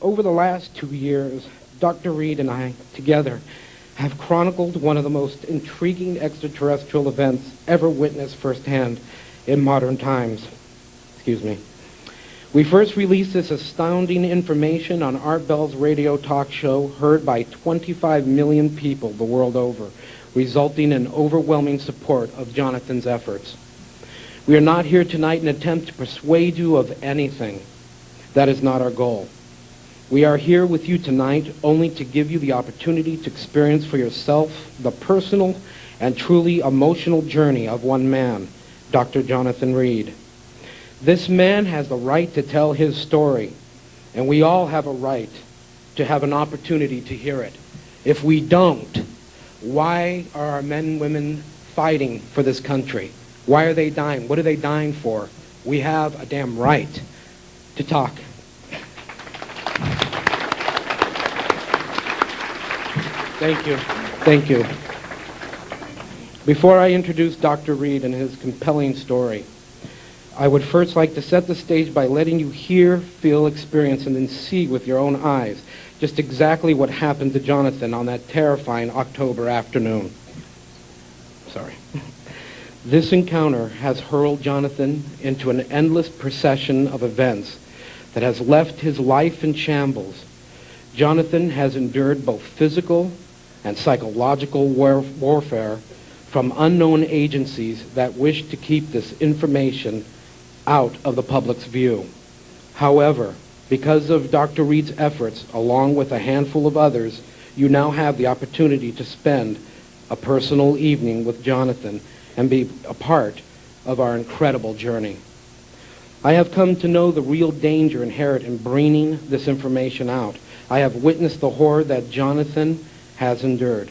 Over the last 2 years, Dr. Reed and I, together, have chronicled one of the most intriguing extraterrestrial events ever witnessed firsthand in modern times. Excuse me. We first released this astounding information on Art Bell's radio talk show, heard by 25 million people the world over, resulting in overwhelming support of Jonathan's efforts. We are not here tonight in an attempt to persuade you of anything. That is not our goal. We are here with you tonight only to give you the opportunity to experience for yourself the personal and truly emotional journey of one man, Dr. Jonathan Reed. This man has the right to tell his story, and we all have a right to have an opportunity to hear it. If we don't, why are our men and women fighting for this country? Why are they dying? What are they dying for? We have a damn right to talk. Thank you. Thank you. Before I introduce Dr. Reed and his compelling story, I would first like to set the stage by letting you hear, feel, experience, and then see with your own eyes just exactly what happened to Jonathan on that terrifying October afternoon. Sorry. This encounter has hurled Jonathan into an endless procession of events that has left his life in shambles. Jonathan has endured both physical and psychological warfare from unknown agencies that wish to keep this information out of the public's view. However, because of Dr. Reed's efforts, along with a handful of others, you now have the opportunity to spend a personal evening with Jonathan and be a part of our incredible journey. I have come to know the real danger inherent in bringing this information out. I have witnessed the horror that Jonathan has endured,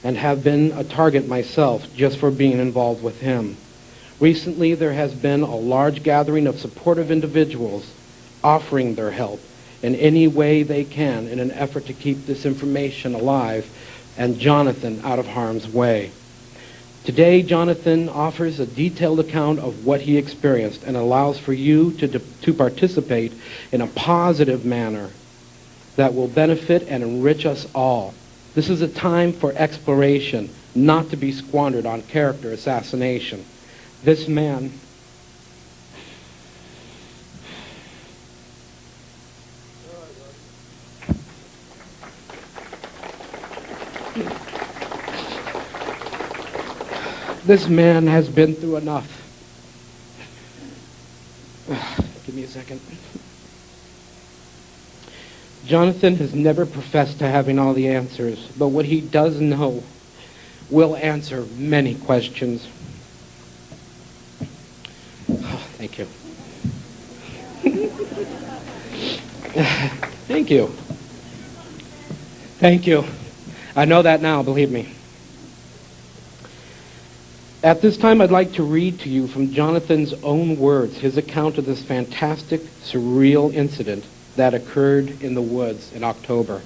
and have been a target myself just for being involved with him. Recently, there has been a large gathering of supportive individuals offering their help in any way they can in an effort to keep this information alive and Jonathan out of harm's way. Today, Jonathan offers a detailed account of what he experienced and allows for you to participate in a positive manner that will benefit and enrich us all. This is a time for exploration, not to be squandered on character assassination. This man has been through enough. Give me a second. Jonathan has never professed to having all the answers, but what he does know will answer many questions. Oh, thank you. Thank you. Thank you. I know that now, believe me. At this time, I'd like to read to you from Jonathan's own words his account of this fantastic, surreal incident that occurred in the woods in October.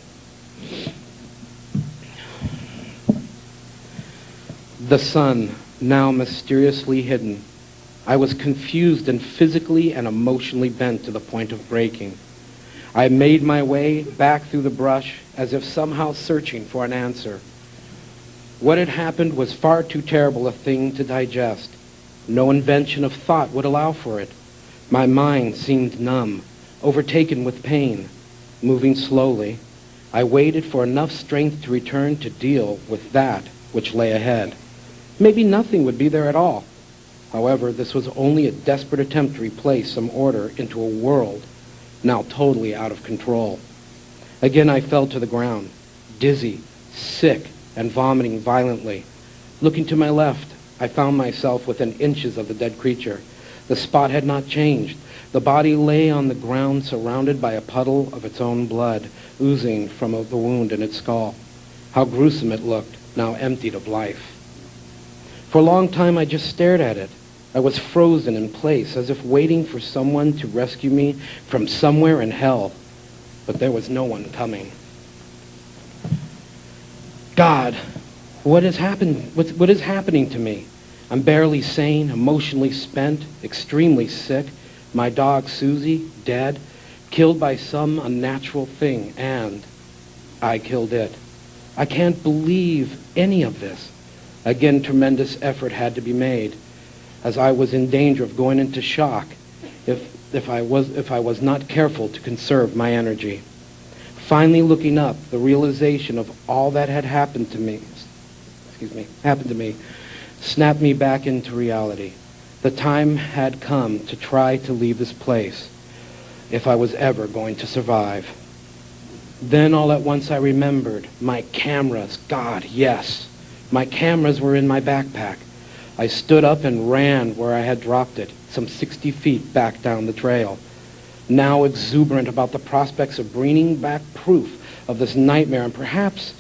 The sun, now mysteriously hidden. I was confused and physically and emotionally bent to the point of breaking. I made my way back through the brush as if somehow searching for an answer. What had happened was far too terrible a thing to digest. No invention of thought would allow for it. My mind seemed numb, overtaken with pain. Moving slowly, I waited for enough strength to return to deal with that which lay ahead. Maybe nothing would be there at all. However, this was only a desperate attempt to replace some order into a world now totally out of control. Again, I fell to the ground, dizzy, sick, and vomiting violently. Looking to my left, I found myself within inches of the dead creature. The spot had not changed. The body lay on the ground surrounded by a puddle of its own blood, oozing from the wound in its skull. How gruesome it looked, now emptied of life. For a long time, I just stared at it. I was frozen in place, as if waiting for someone to rescue me from somewhere in hell. But there was no one coming. God, what has happened? What is happening to me? I'm barely sane, emotionally spent, extremely sick. My dog, Susie, dead. killed by some unnatural thing, and I killed it. I can't believe any of this. Again, tremendous effort had to be made, as I was in danger of going into shock if I was not careful to conserve my energy. Finally looking up, the realization of all that had happened to me, snapped me back into reality. The time had come to try to leave this place if I was ever going to survive. Then all at once I remembered my cameras. God, yes. My cameras were in my backpack. I stood up and ran where I had dropped it, some 60 feet back down the trail. Now exuberant about the prospects of bringing back proof of this nightmare and perhaps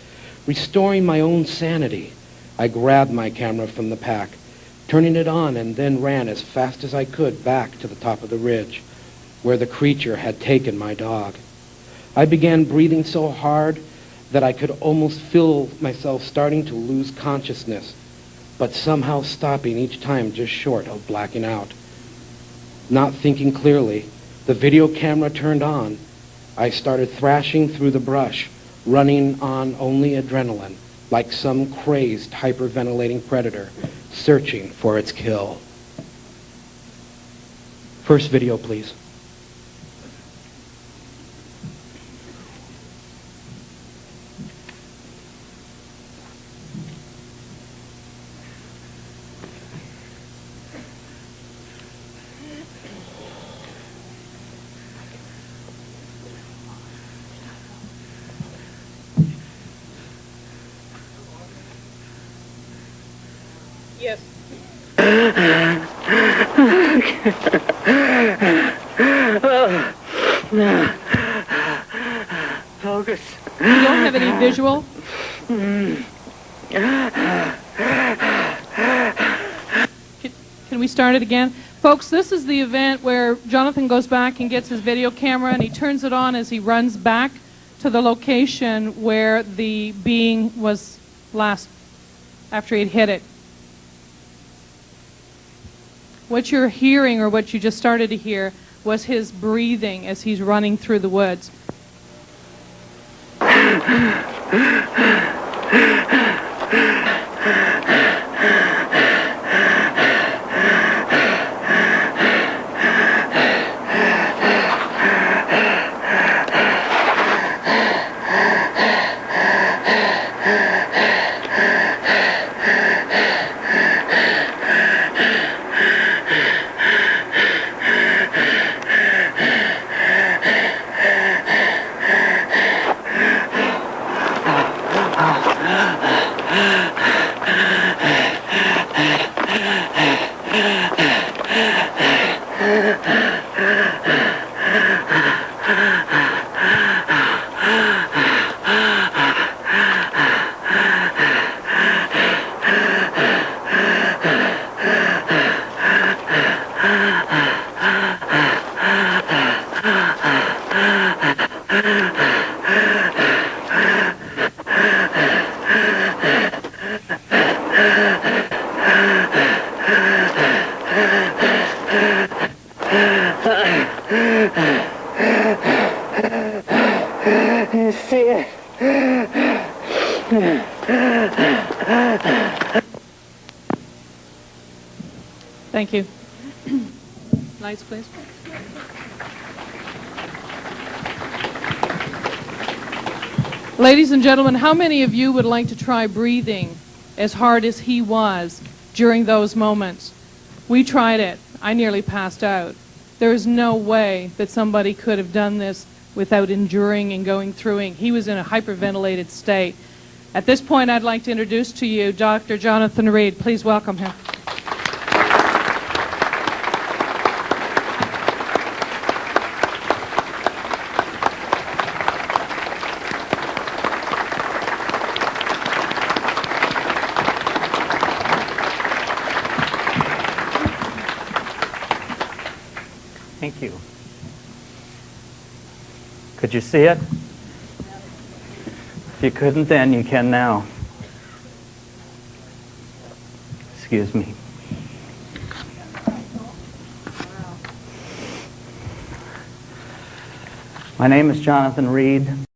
restoring my own sanity, I grabbed my camera from the pack, turning it on, and then ran as fast as I could back to the top of the ridge, where the creature had taken my dog. I began breathing so hard that I could almost feel myself starting to lose consciousness, but somehow stopping each time just short of blacking out. Not thinking clearly, the video camera turned on. I started thrashing through the brush, running on only adrenaline, like some crazed, hyperventilating predator searching for its kill. First video, please. Yes. Focus. You don't have any visual? Can we start it again? Folks, this is the event where Jonathan goes back and gets his video camera and he turns it on as he runs back to the location where the being was last, after he'd hit it. What you're hearing, or what you just started to hear, was his breathing as he's running through the woods. You see it? Thank you. Lights, please. Ladies and gentlemen, how many of you would like to try breathing as hard as he was during those moments? We tried it. I nearly passed out. There is no way that somebody could have done this without enduring and going through it. He was in a hyperventilated state. At this point, I'd like to introduce to you Dr. Jonathan Reed. Please welcome him. Thank you. Could you see it? If you couldn't then, you can now. Excuse me. My name is Jonathan Reed.